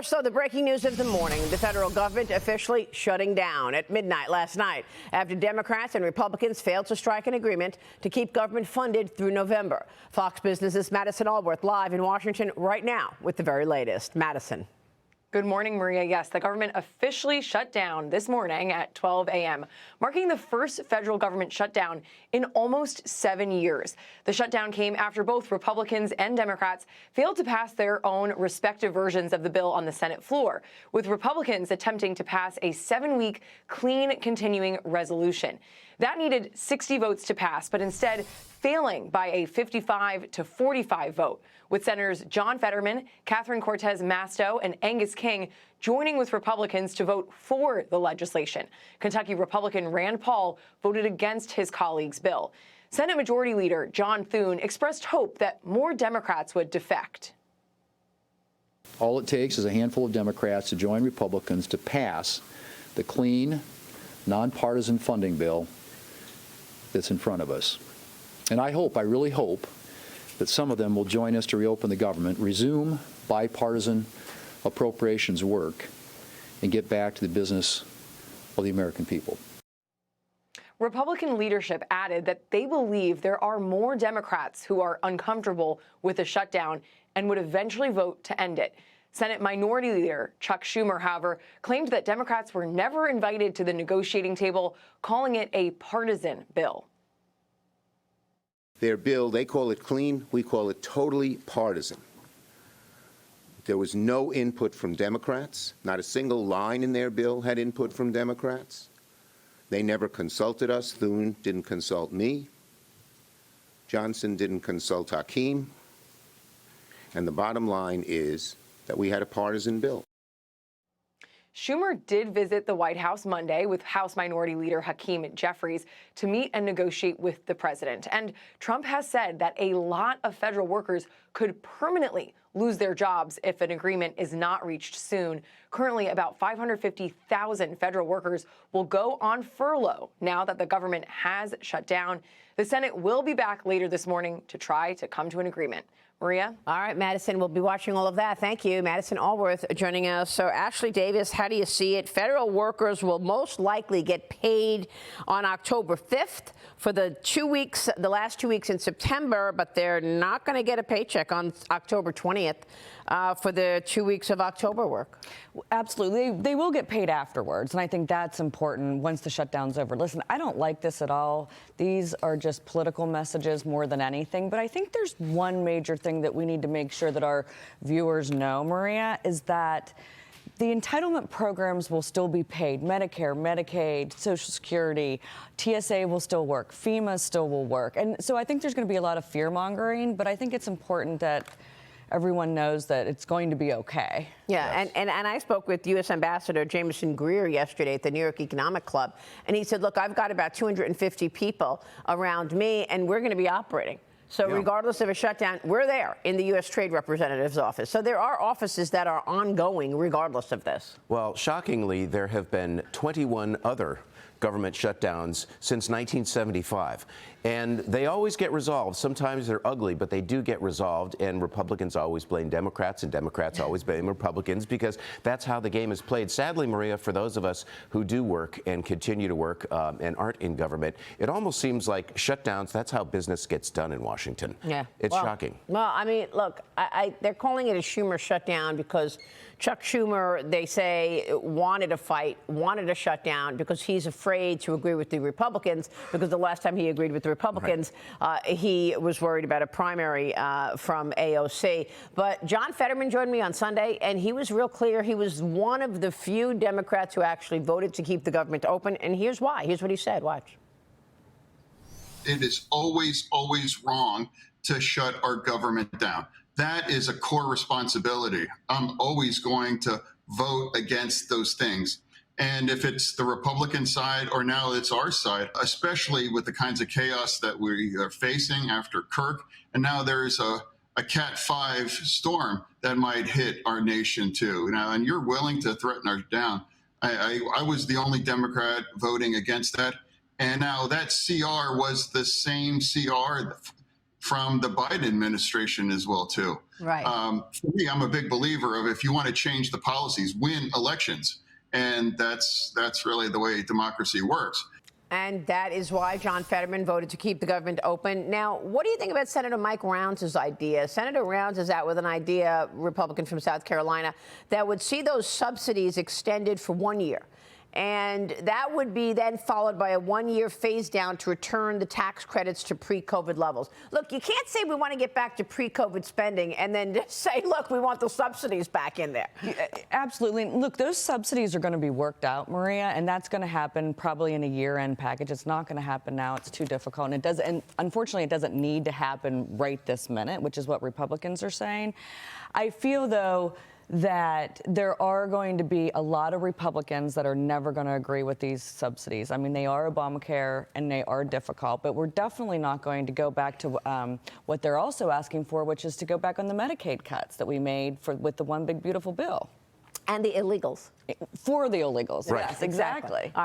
So the breaking news of the morning, the federal government officially shutting down at midnight last night after Democrats and Republicans failed to strike an agreement to keep government funded through November. Fox Business's Madison Allworth live in Washington right now with the very latest. Madison. Good morning, Maria. Yes, the government officially shut down this morning at 12 a.m., marking the first federal government shutdown in almost 7 years. The shutdown came after both Republicans and Democrats failed to pass their own respective versions of the bill on the Senate floor, with Republicans attempting to pass a 7-week clean continuing resolution. That needed 60 votes to pass, but instead failing by a 55 to 45 vote, with Senators John Fetterman, Catherine Cortez Masto, and Angus King joining with Republicans to vote for the legislation. Kentucky Republican Rand Paul voted against his colleague's bill. Senate Majority Leader John Thune expressed hope that more Democrats would defect. All it takes is a handful of Democrats to join Republicans to pass the clean, nonpartisan funding bill that's in front of us. And I really hope, that some of them will join us to reopen the government, resume bipartisan appropriations work, and get back to the business of the American people. Republican leadership added that they believe there are more Democrats who are uncomfortable with the shutdown and would eventually vote to end it. Senate Minority Leader Chuck Schumer, however, claimed that Democrats were never invited to the negotiating table, calling it a partisan bill. Their bill, they call it clean, we call it totally partisan. There was no input from Democrats. Not a single line in their bill had input from Democrats. They never consulted us. Thune didn't consult me. Johnson didn't consult Hakeem. And the bottom line is that we had a partisan bill. Schumer did visit the White House Monday with House Minority Leader Hakeem Jeffries to meet and negotiate with the president. And Trump has said that a lot of federal workers could permanently lose their jobs if an agreement is not reached soon. Currently, about 550,000 federal workers will go on furlough now that the government has shut down. The Senate will be back later this morning to try to come to an agreement. Maria? All right, Madison, we'll be watching all of that. Thank you. Madison Allworth joining us. So, Ashley Davis, how do you see it? Federal workers will most likely get paid on October 5th for the last 2 weeks in September, but they're not going to get a paycheck on October 20th for the 2 weeks of October work. Absolutely. They will get paid afterwards, and I think that's important once the shutdown's over. Listen, I don't like this at all. These are just political messages more than anything, but I think there's one major thing that we need to make sure that our viewers know, Maria, is that the entitlement programs will still be paid. Medicare, Medicaid, Social Security, TSA will still work. FEMA still will work. And so I think there's going to be a lot of fear-mongering, but I think it's important that everyone knows that it's going to be okay. Yeah, yes. and I spoke with U.S. Ambassador Jameson Greer yesterday at the New York Economic Club, and he said, look, I've got about 250 people around me, and we're going to be operating. So regardless of a shutdown, we're there in the U.S. Trade Representative's office. So there are offices that are ongoing regardless of this. Well, shockingly, there have been 21 other government shutdowns since 1975. And they always get resolved. Sometimes they're ugly, but they do get resolved. And Republicans always blame Democrats, and Democrats always blame Republicans, because that's how the game is played. Sadly, Maria, for those of us who do work and continue to work and aren't in government, it almost seems like shutdowns, that's how business gets done in Washington. Yeah. It's shocking. Well, I mean, look, they're calling it a Schumer shutdown because Chuck Schumer, they say, wanted a fight, wanted a shutdown because he's afraid to agree with the Republicans, because the last time he agreed with the Republicans, he was worried about a primary from AOC. But John Fetterman joined me on Sunday, and he was real clear. He was one of the few Democrats who actually voted to keep the government open, and here's why. Here's what he said. Watch. It is always, always wrong to shut our government down. That is a core responsibility. I'm always going to vote against those things. And if it's the Republican side or now it's our side, especially with the kinds of chaos that we are facing after Kirk, and now there's a Cat 5 storm that might hit our nation too. Now, and you're willing to threaten us down. I was the only Democrat voting against that. And now that CR was the same CR from the Biden administration as well, too. Right. For me, I'm a big believer of if you want to change the policies, win elections. And that's really the way democracy works. And that is why John Fetterman voted to keep the government open. Now, what do you think about Senator Mike Rounds' idea? Senator Rounds is out with an idea, Republican from South Carolina, that would see those subsidies extended for 1 year. And that would be then followed by a 1-year phase down to return the tax credits to pre-COVID levels. Look, you can't say we want to get back to pre-COVID spending and then just say, look, we want the subsidies back in there. Absolutely. Look, those subsidies are going to be worked out, Maria, and that's going to happen probably in a year-end package. It's not going to happen now. It's too difficult. And unfortunately, it doesn't need to happen right this minute, which is what Republicans are saying. I feel, though, that there are going to be a lot of Republicans that are never going to agree with these subsidies. I mean, they are Obamacare and they are difficult, but we're definitely not going to go back to what they're also asking for, which is to go back on the Medicaid cuts that we made with the One Big Beautiful Bill. And the illegals. For the illegals, Right. yes, exactly.